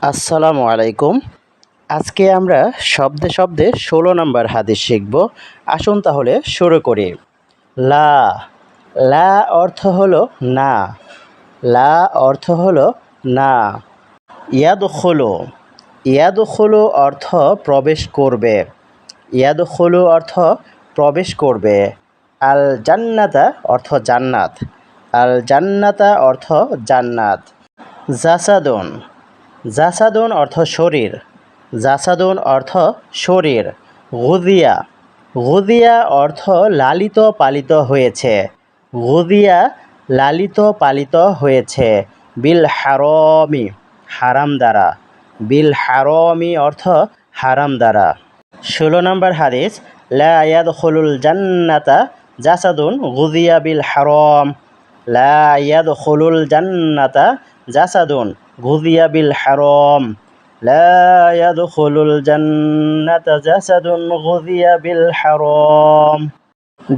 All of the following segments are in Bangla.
আসসালামু আলাইকুম। আজকে আমরা শব্দে শব্দে ১৬ নম্বর হাদিস শিখব। আসুন তাহলে শুরু করি। লা, লা অর্থ হলো না। লা অর্থ হলো না। ইয়াদখুলু, ইয়াদখুলু অর্থ প্রবেশ করবে। ইয়াদখুলু অর্থ প্রবেশ করবে। আল জান্নাতা অর্থ জান্নাত। আল জান্নাতা অর্থ জান্নাত। জাসাদুন, জাসাদুন অর্থ শরীর। জাসাদুন অর্থ শরীর। গুদিয়া, গুদিয়া অর্থ লালিত পালিত হয়েছে। গুদিয়া লালিত পালিত হয়েছে। বিল হারমি, হারাম দ্বারা। বিল হারমি অর্থ হারাম দ্বারা। ১৬ নম্বর হাদিস, লা ইয়াদখুলুল জান্নাতা জাসাদুন গুদিয়া বিল হারম। লা ইয়াদখুলুল জান্নাতা জাসাদুন গুদিয়া বিল হারম। লা ইয়াদখুলুল জান্নাতা জাসাদুন গুদিয়া বিল হারম।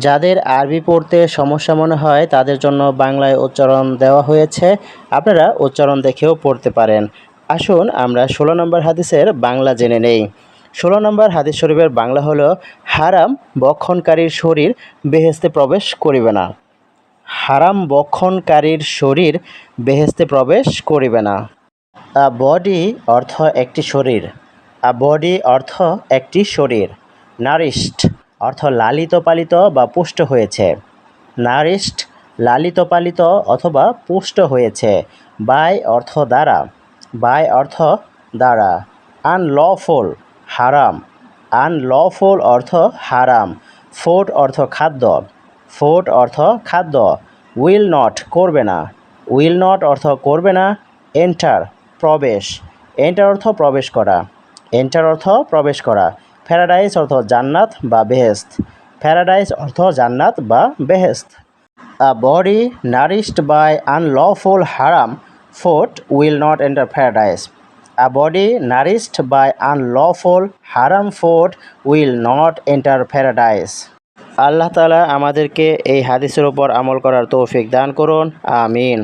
যাদের আরবি পড়তে সমস্যা মনে হয় তাদের জন্য বাংলায় উচ্চারণ দেওয়া হয়েছে, আপনারা উচ্চারণ দেখেও পড়তে পারেন। আসুন আমরা ১৬ নম্বর হাদিসের বাংলা জেনে নেই। ১৬ নম্বর হাদিস শরীফের বাংলা হলো, হারাম বক্ষণকারীর শরীর বেহেশতে প্রবেশ করিবে না। হারাম বক্ষণকারীর শরীর বেহেশতে প্রবেশ করিবে না। আ বডি অর্থ একটি শরীর। আ বডি অর্থ একটি শরীর। নারিশড অর্থ লালিত পালিত বা পুষ্ট হয়েছে। নারিশড লালিত পালিত অথবা পুষ্ট হয়েছে। বাই অর্থ দ্বারা। বাই অর্থ দ্বারা। আনলফুল হারাম। আনলফুল অর্থ হারাম। ফুড অর্থ খাদ্য। ফুড অর্থ খাদ্য। উইল নট করবে না। উইল নট অর্থ করবে না। এন্টার প্রবেশ। এন্টার অর্থ প্রবেশ করা। এন্টার অর্থ প্রবেশ করা। প্যারাডাইস অর্থ জান্নাত বা বেহেশত। প্যারাডাইস অর্থ জান্নাত বা বেহেশত। A body nourished by unlawful haram food will not enter paradise. A body nourished by unlawful haram food will not enter paradise. আল্লাহ তাআলা আমাদেরকে এই হাদিসের উপর আমল করার তৌফিক দান করুন। আমিন।